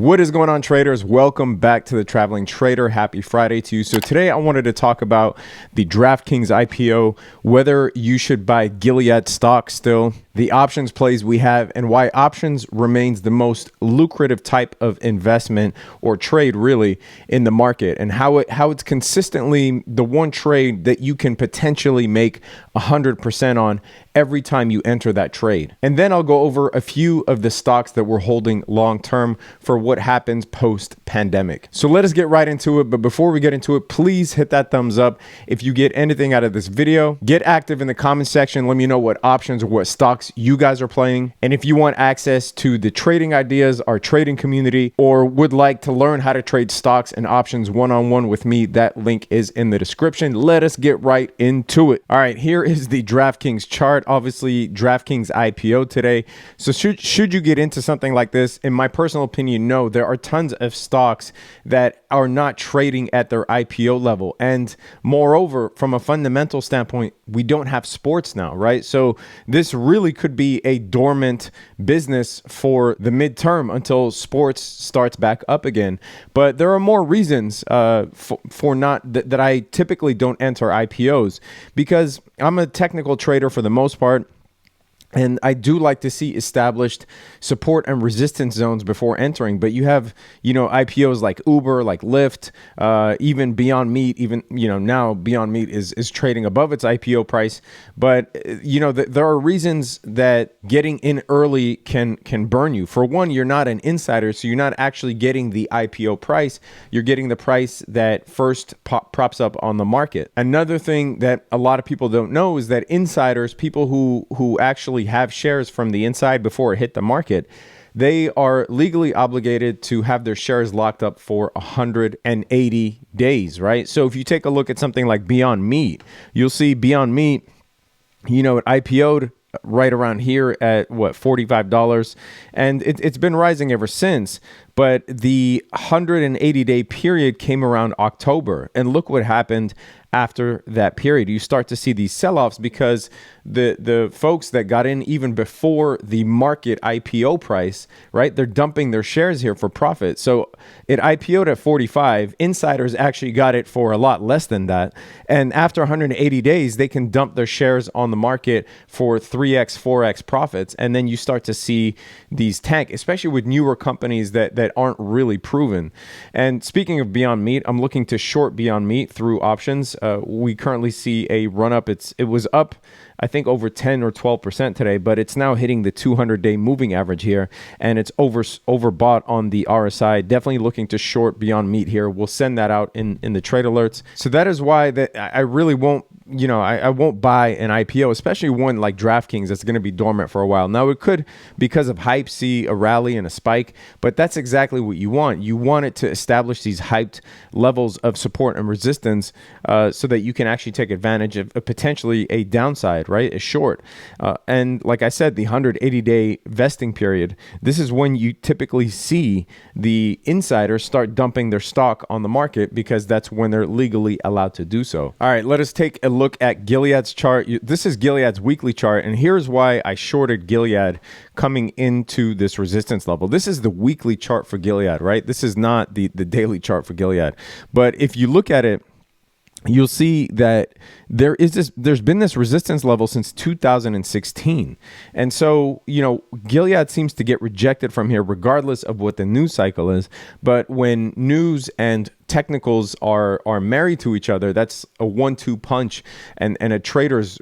What is going on, traders? Welcome back to the Traveling Trader. Happy Friday to you. So today I wanted to talk about the DraftKings IPO, whether you should buy Gilead stock still, the options plays we have, and why options remains the most lucrative type of investment or trade really in the market, and how it's consistently the one trade that you can potentially make 100% on every time you enter that trade. And then I'll go over a few of the stocks that we're holding long term for what happens post pandemic. So let us get right into it. But before we get into it, please hit that thumbs up if you get anything out of this video. Get active in the comment section. Let me know what options or what stocks you guys are playing. And if you want access to the trading ideas, our trading community, or would like to learn how to trade stocks and options one-on-one with me, that link is in the description. Let us get right into it. All right, here is the DraftKings chart. Obviously, DraftKings IPO today. So should you get into something like this? In my personal opinion, no. There are tons of stocks that are not trading at their IPO level. And moreover, from a fundamental standpoint, we don't have sports now, right? So this really could be a dormant business for the midterm until sports starts back up again. But there are more reasons for not that I typically don't enter IPOs, because I'm a technical trader for the most part. And I do like to see established support and resistance zones before entering. But you have, IPOs like Uber, like Lyft, even Beyond Meat, now Beyond Meat is trading above its IPO price. But, there are reasons that getting in early can burn you. For one, you're not an insider, so you're not actually getting the IPO price. You're getting the price that first props up on the market. Another thing that a lot of people don't know is that insiders, people who actually have shares from the inside before it hit the market, they are legally obligated to have their shares locked up for 180 days, right? So if you take a look at something like Beyond Meat, you'll see Beyond Meat, it IPO'd right around here at $45, and it's been rising ever since. But the 180-day period came around October, and look what happened after that period. You start to see these sell-offs because the folks that got in even before the market IPO price, right, they're dumping their shares here for profit. So it IPO'd at 45. Insiders actually got it for a lot less than that. And after 180 days, they can dump their shares on the market for 3x, 4x profits. And then you start to see these tank, especially with newer companies that aren't really proven. And speaking of Beyond Meat, I'm looking to short Beyond Meat through options. We currently see a run up. It was up, I think, over 10 or 12% today, but it's now hitting the 200-day moving average here, and it's overbought on the RSI. Definitely looking to short Beyond Meat here. We'll send that out in the trade alerts. So that is why that I really won't, I won't buy an IPO, especially one like DraftKings that's going to be dormant for a while. Now, it could, because of hype, see a rally and a spike, but that's exactly what you want. You want it to establish these hyped levels of support and resistance so that you can actually take advantage of potentially a downside, right? A short. And like I said, the 180-day vesting period, this is when you typically see the insiders start dumping their stock on the market, because that's when they're legally allowed to do so. All right, let us take a look at Gilead's chart. This is Gilead's weekly chart, and here's why I shorted Gilead coming into this resistance level. This is the weekly chart for Gilead, right? This is not the daily chart for Gilead. But if you look at it, you'll see that there's been this resistance level since 2016. And so, Gilead seems to get rejected from here regardless of what the news cycle is. But when news and technicals are married to each other, that's a 1-2 punch and a trader's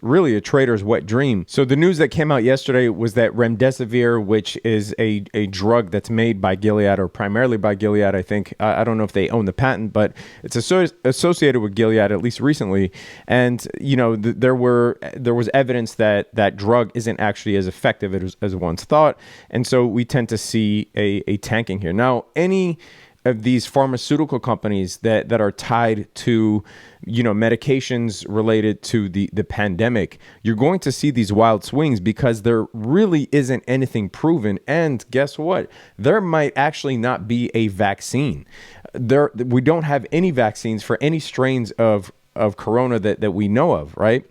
wet dream. So the news that came out yesterday was that remdesivir, which is a drug that's made by Gilead, or primarily by Gilead, I think. I don't know if they own the patent, but it's associated with Gilead, at least recently. And there was evidence that that drug isn't actually as effective as once thought. And so we tend to see a tanking here. Now, any of these pharmaceutical companies that are tied to, medications related to the pandemic, you're going to see these wild swings because there really isn't anything proven. And guess what? There might actually not be a vaccine. We don't have any vaccines for any strains of corona that we know of, right?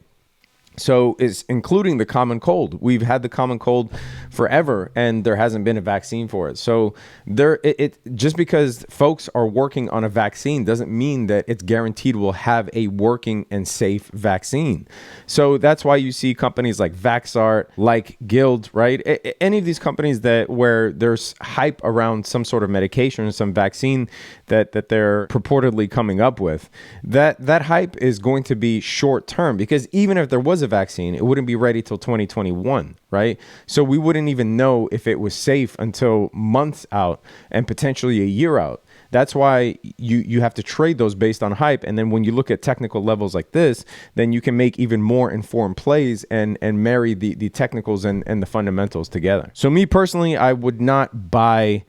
So it's including the common cold. We've had the common cold forever, and there hasn't been a vaccine for it. So it just because folks are working on a vaccine doesn't mean that it's guaranteed we'll have a working and safe vaccine. So that's why you see companies like Vaxart, like GILD, right? Any of these companies that where there's hype around some sort of medication or some vaccine that they're purportedly coming up with, that hype is going to be short term, because even if there was a vaccine, it wouldn't be ready till 2021, right? So we wouldn't even know if it was safe until months out and potentially a year out. That's why you have to trade those based on hype. And then when you look at technical levels like this, then you can make even more informed plays and marry the technicals and the fundamentals together. So me personally, I would not buy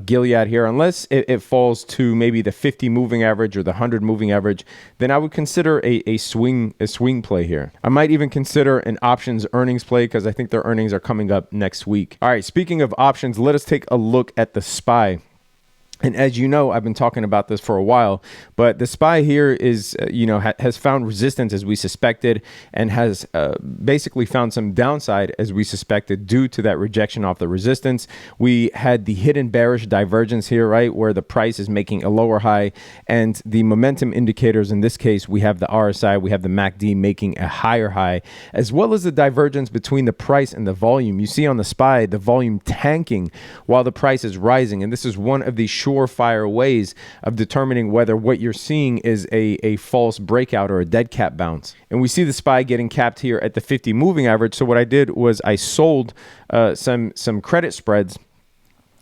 Gilead here unless it falls to maybe the 50 moving average or the 100 moving average. Then I would consider a swing play here. I might even consider an options earnings play, because I think their earnings are coming up next week. All right, speaking of options, let us take a look at the SPY. And as you know, I've been talking about this for a while, but the SPY here is, has found resistance as we suspected, and has basically found some downside as we suspected due to that rejection off the resistance. We had the hidden bearish divergence here, right, where the price is making a lower high, and the momentum indicators, in this case, we have the RSI, we have the MACD making a higher high, as well as the divergence between the price and the volume. You see on the SPY, the volume tanking while the price is rising, and this is one of the surefire ways of determining whether what you're seeing is a false breakout or a dead cap bounce. And we see the SPY getting capped here at the 50 moving average. So what I did was I sold some credit spreads,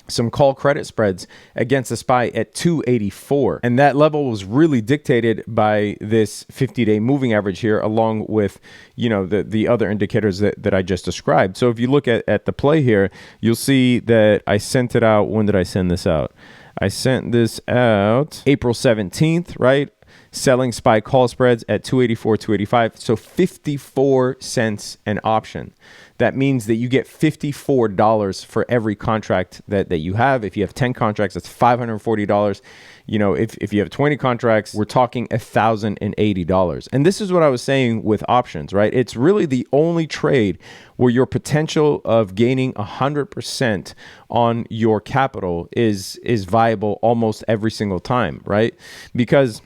some call credit spreads against the SPY at 284. And that level was really dictated by this 50-day moving average here, along with, the other indicators that I just described. So if you look at the play here, you'll see that I sent it out. When did I send this out? I sent this out April 17th, right? Selling SPY call spreads at 284, 285. So 54 cents an option. That means that you get $54 for every contract that you have. If you have 10 contracts, that's $540. If you have 20 contracts, we're talking $1,080. And this is what I was saying with options, right? It's really the only trade where your potential of gaining 100% on your capital is viable almost every single time, right? Because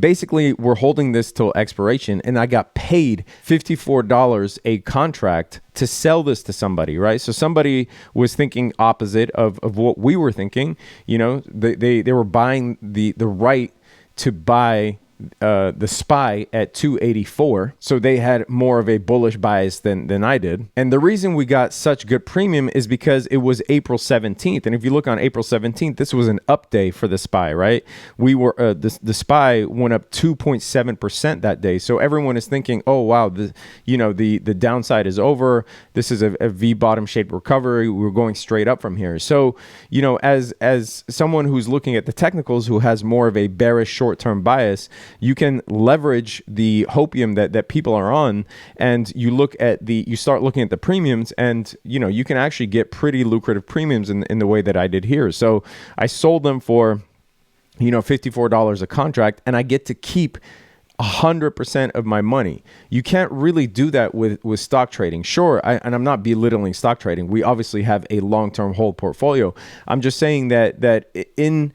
basically, we're holding this till expiration, and I got paid $54 a contract to sell this to somebody, right? So somebody was thinking opposite of what we were thinking. They were buying the right to buy the SPY at 284. So they had more of a bullish bias than I did. And the reason we got such good premium is because it was April 17th. And if you look on April 17th, this was an up day for the SPY, right? We were the SPY went up 2.7% that day. So everyone is thinking, oh wow, the downside is over. This is a V bottom shaped recovery. We're going straight up from here. So, as someone who's looking at the technicals, who has more of a bearish short-term bias, you can leverage the hopium that people are on, and you start looking at the premiums, and you can actually get pretty lucrative premiums in the way that I did here. So I sold them for $54 a contract, and I get to keep 100% of my money. You can't really do that with stock trading. Sure, and I'm not belittling stock trading. We obviously have a long-term hold portfolio. I'm just saying that in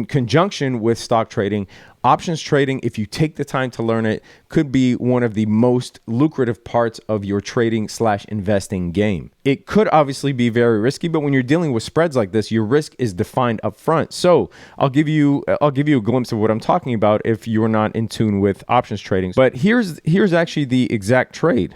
conjunction with stock trading, options trading, if you take the time to learn it, could be one of the most lucrative parts of your trading / investing game. It could obviously be very risky, but when you're dealing with spreads like this, your risk is defined up front. So I'll give you a glimpse of what I'm talking about if you're not in tune with options trading. But here's actually the exact trade.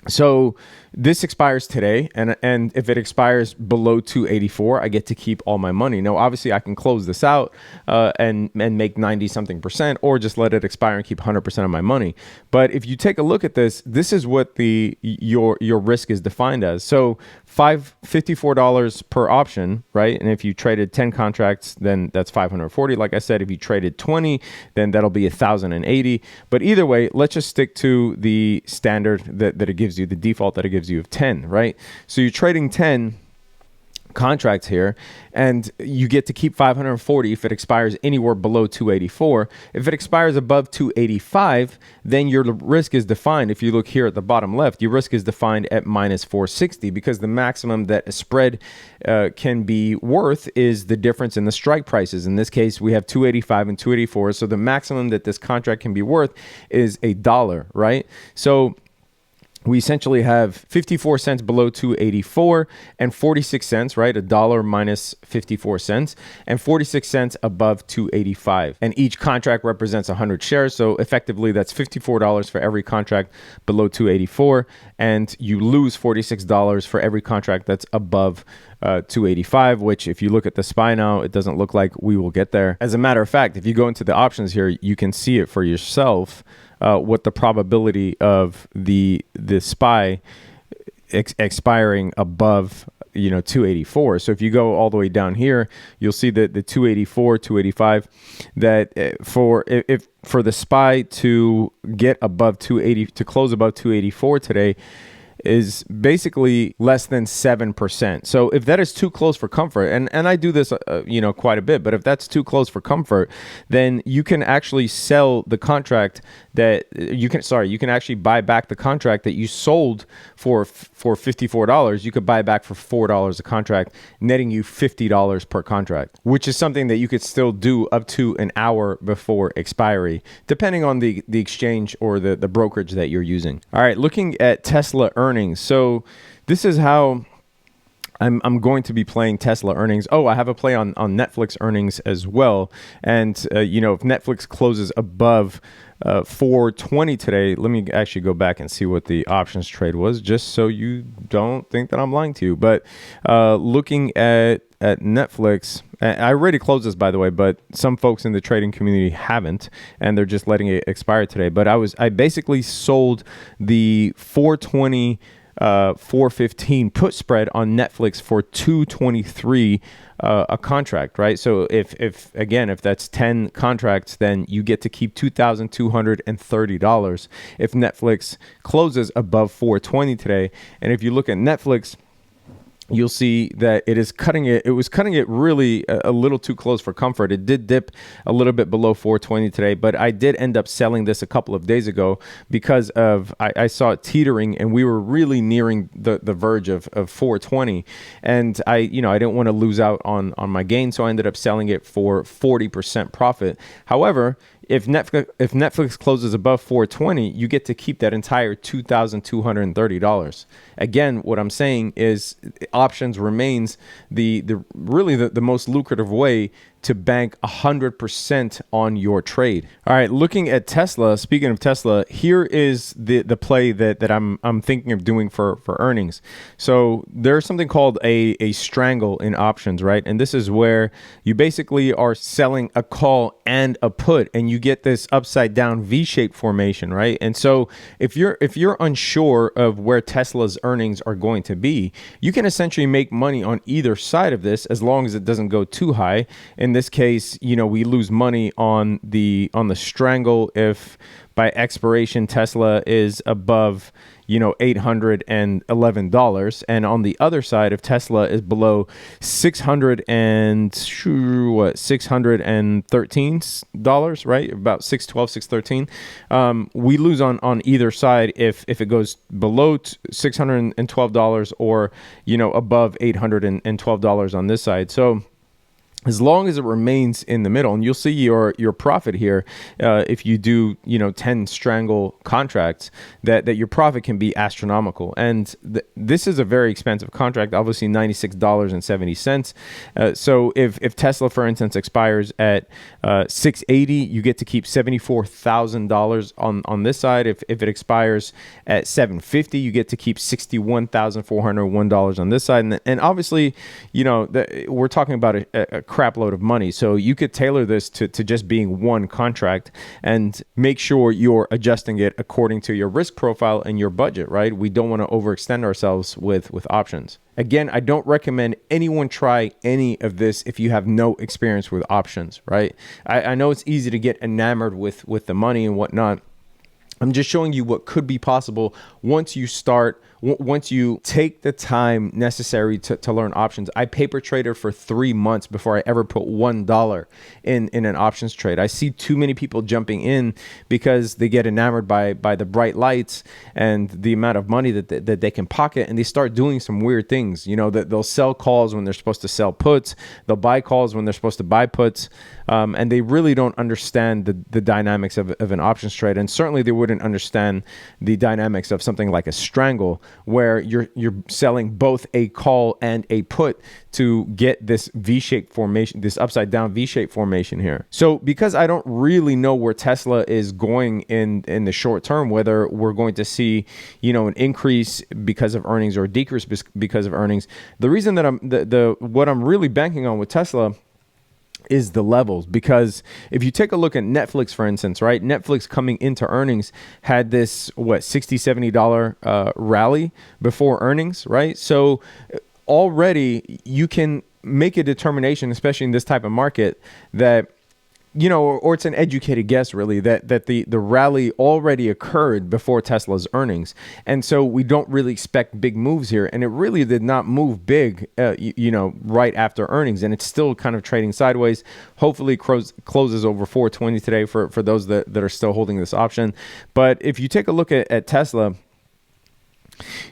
So this expires today, and if it expires below 284, I get to keep all my money. Now, obviously, I can close this out and make 90-something%, or just let it expire and keep 100% of my money. But if you take a look at this, this is what your risk is defined as. So $54 per option, right? And if you traded 10 contracts, then that's 540. Like I said, if you traded 20, then that'll be 1,080. But either way, let's just stick to the standard that it gives you, the default that it gives you of 10, right? So you're trading 10 contracts here, and you get to keep 540 if it expires anywhere below 284. If it expires above 285, then your risk is defined. If you look here at the bottom left, your risk is defined at minus 460, because the maximum that a spread can be worth is the difference in the strike prices. In this case, we have 285 and 284, so the maximum that this contract can be worth is $1, right? So we essentially have 54 cents below 284 and 46 cents, right? $1 minus 54 cents, and 46 cents above 285. And each contract represents 100 shares. So effectively, that's $54 for every contract below 284. And you lose $46 for every contract that's above 285, which if you look at the SPY now, it doesn't look like we will get there. As a matter of fact, if you go into the options here, you can see it for yourself. What the probability of the SPY expiring above 284. So if you go all the way down here, you'll see that the 284, 285, that for the SPY to get above 280, to close above 284 today, is basically less than 7%. So if that is too close for comfort, and I do this, quite a bit, but if that's too close for comfort, then you can actually sell the contract that you can actually buy back the contract that you sold for $54. You could buy back for $4 a contract, netting you $50 per contract, which is something that you could still do up to an hour before expiry, depending on the exchange or the brokerage that you're using. All right, looking at Tesla earnings. So this is how I'm going to be playing Tesla earnings. Oh, I have a play on Netflix earnings as well. And, if Netflix closes above 420 today, let me actually go back and see what the options trade was, just so you don't think that I'm lying to you. But looking at Netflix, I already closed this, by the way, but some folks in the trading community haven't, and they're just letting it expire today. But I basically sold the 420 415 put spread on Netflix for 223 a contract, right? So if that's 10 contracts, then you get to keep $2,230 if Netflix closes above 420 today. And if you look at Netflix, you'll see that it was cutting it really a little too close for comfort. It did dip a little bit below 420 today, but I did end up selling this a couple of days ago because I saw it teetering, and we were really nearing the verge of 420, and I didn't want to lose out on my gain, so I ended up selling it for 40% profit. However, if Netflix closes above 420, you get to keep that entire $2,230. Again, what I'm saying is options remains the most lucrative way to bank 100% on your trade. All right, looking at Tesla, speaking of Tesla, here is the play that I'm thinking of doing for earnings. So there's something called a strangle in options, right? And this is where you basically are selling a call and a put, and you get this upside down V-shaped formation, right? And so if you're unsure of where Tesla's earnings are going to be, you can essentially make money on either side of this as long as it doesn't go too high. In this case, we lose money on the strangle if by expiration Tesla is above $811, and on the other side, if Tesla is below $613, right? About $612, $613. We lose on either side if it goes below $612 or above $812 on this side. So as long as it remains in the middle, and you'll see your profit here, if you do 10 strangle contracts, that your profit can be astronomical. And this is a very expensive contract, obviously $96.70. So if Tesla, for instance, expires at 680, you get to keep $74,000 on this side. If it expires at 750, you get to keep $61,401 on this side. And obviously, we're talking about a crap load of money. So you could tailor this to just being one contract and make sure you're adjusting it according to your risk profile and your budget, right? We don't want to overextend ourselves with options. Again, I don't recommend anyone try any of this if you have no experience with options, right? I know it's easy to get enamored with the money and whatnot. I'm just showing you what could be possible once you start once you take the time necessary to learn options. I paper traded for 3 months before I ever put $1 in an options trade. I see too many people jumping in because they get enamored by the bright lights and the amount of money that they can pocket, and they start doing some weird things. You know, that they'll sell calls when they're supposed to sell puts, they'll buy calls when they're supposed to buy puts, and they really don't understand the dynamics of an options trade. And certainly they wouldn't understand the dynamics of something like a strangle, where you're selling both a call and a put to get this V-shaped formation, this upside down V-shaped formation here. So because I don't really know where Tesla is going in the short term, whether we're going to see, you know, an increase because of earnings or a decrease because of earnings, the reason that what I'm really banking on with Tesla is the levels. Because if you take a look at Netflix, for instance, right? Netflix coming into earnings had this, $60, $70 rally before earnings, right? So already you can make a determination, especially in this type of market, that, you know, or it's an educated guess really, that the rally already occurred before Tesla's earnings. And so we don't really expect big moves here. And it really did not move big, you know, right after earnings. And it's still kind of trading sideways. Hopefully closes over 420 today for those that are still holding this option. But if you take a look at Tesla,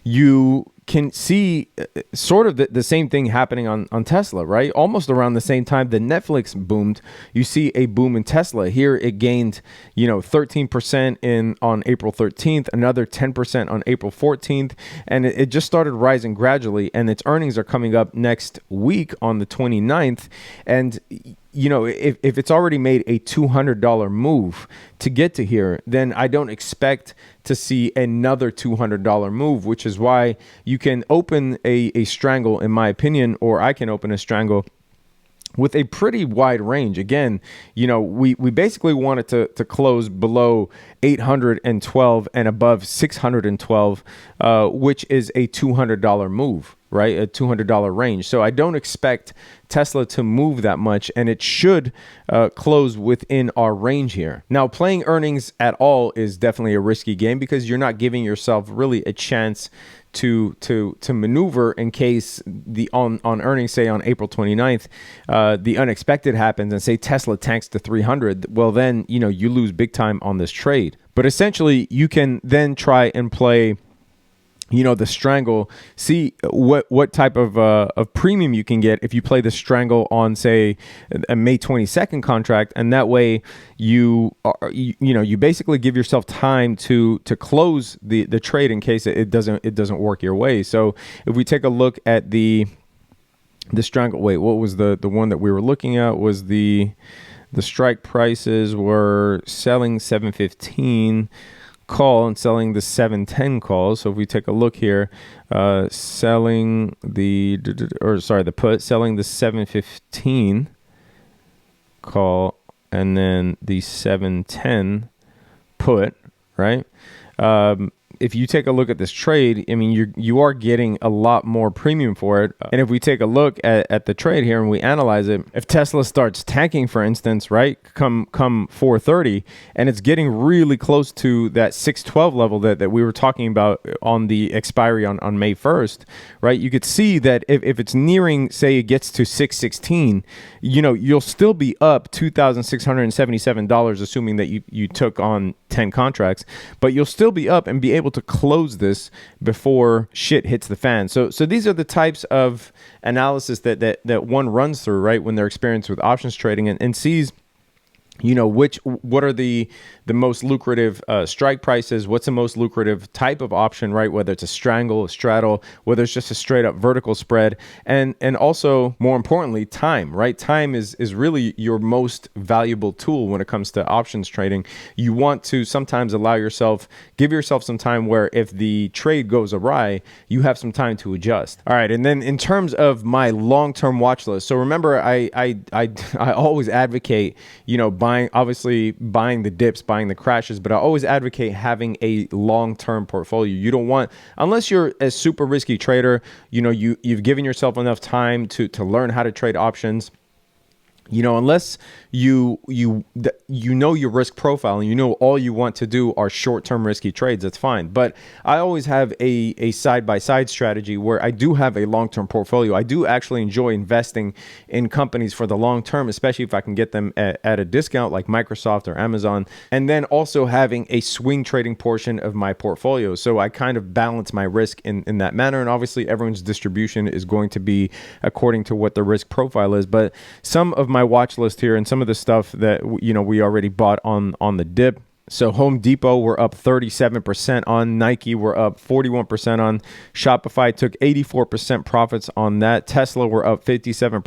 you can see sort of the same thing happening on Tesla, right? Almost around the same time that Netflix boomed, you see a boom in Tesla. Here it gained, 13% on April 13th, another 10% on April 14th, and it just started rising gradually, and its earnings are coming up next week on the 29th. And if it's already made a $200 move to get to here, then I don't expect to see another $200 move, which is why you can open a strangle, in my opinion, or I can open a strangle with a pretty wide range. Again, we basically want it to close below 812 and above 612, which is a $200 move, right? A $200 range. So I don't expect Tesla to move that much, and it should close within our range here. Now, playing earnings at all is definitely a risky game because you're not giving yourself really a chance to maneuver in case on earnings, say on April 29th, the unexpected happens and say Tesla tanks to 300. Well, then, you lose big time on this trade. But essentially, you can then try and play the strangle, see what type of premium you can get if you play the strangle on, say, a May 22nd contract, and that way you basically give yourself time to close the trade in case it doesn't work your way. So if we take a look at the strangle, what was the one that we were looking at? Was the strike prices were selling 715 call and selling the 710 call. So if we take a look here, selling the put, selling the 715 call, and then the 710 put, right? If you take a look at this trade, I mean, you are getting a lot more premium for it. And if we take a look at the trade here and we analyze it, if Tesla starts tanking, for instance, right, come 4:30, and it's getting really close to that 612 level that we were talking about on the expiry on May 1st, right, you could see that if it's nearing, say, it gets to 616, you'll still be up $2,677, assuming that you took on 10 contracts, but you'll still be up and be able to close this before shit hits the fan. So these are the types of analysis that one runs through, right, when they're experienced with options trading and sees what are the most lucrative strike prices, what's the most lucrative type of option, right, whether it's a strangle, a straddle, whether it's just a straight up vertical spread, and also, more importantly, time, right? Time is really your most valuable tool when it comes to options trading. You want to sometimes give yourself some time where if the trade goes awry, you have some time to adjust. All right, and then in terms of my long-term watch list, so remember, I always advocate, buying the dips, buying the crashes, but I always advocate having a long-term portfolio. You don't want, unless you're a super risky trader, you've given yourself enough time to learn how to trade options. You know, unless you know your risk profile and you know all you want to do are short-term risky trades, that's fine. But I always have a side-by-side strategy where I do have a long-term portfolio. I do actually enjoy investing in companies for the long term, especially if I can get them at a discount like Microsoft or Amazon, and then also having a swing trading portion of my portfolio. So I kind of balance my risk in that manner. And obviously everyone's distribution is going to be according to what the risk profile is. But some of my watch list here and some of the stuff that we already bought on the dip. So Home Depot, we're up 37% on. Nike, we're up 41% on. Shopify took 84% profits on that. Tesla, we're up 57%.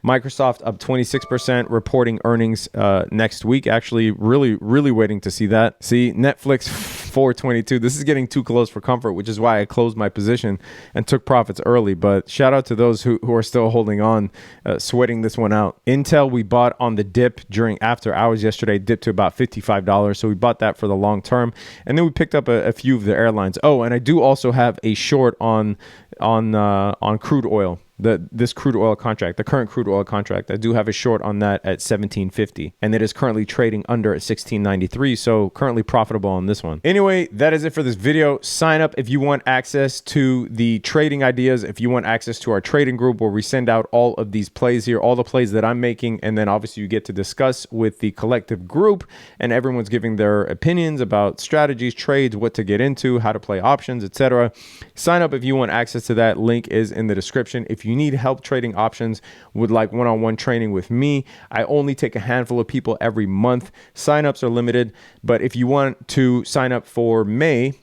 Microsoft up 26%, reporting earnings next week. Actually, really waiting to see that. See, Netflix 422. This is getting too close for comfort, which is why I closed my position and took profits early. But shout out to those who are still holding on, sweating this one out. Intel, we bought on the dip during after hours yesterday, dipped to about $55. So we bought that for the long term. And then we picked up a few of the airlines. Oh, and I do also have a short on crude oil. This crude oil contract, the current crude oil contract, I do have a short on that at $17.50, and it is currently trading under at $16.93, so currently profitable on this one. Anyway, that is it for this video. Sign up if you want access to the trading ideas, if you want access to our trading group where we send out all of these plays here, all the plays that I'm making, and then obviously you get to discuss with the collective group, and everyone's giving their opinions about strategies, trades, what to get into, how to play options, etc. Sign up if you want access to that. Link is in the description. If you need help trading options, would like one-on-one training with me, I only take a handful of people every month. Signups are limited, but if you want to sign up for May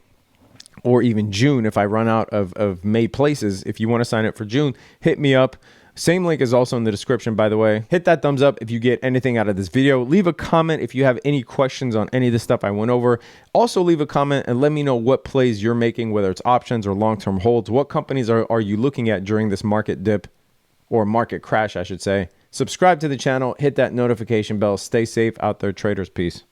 or even June, if I run out of May places, if you want to sign up for June, hit me up. Same link is also in the description, by the way. Hit that thumbs up if you get anything out of this video. Leave a comment if you have any questions on any of the stuff I went over. Also leave a comment and let me know what plays you're making, whether it's options or long-term holds. What companies are you looking at during this market dip or market crash, I should say. Subscribe to the channel, hit that notification bell. Stay safe out there, traders. Peace.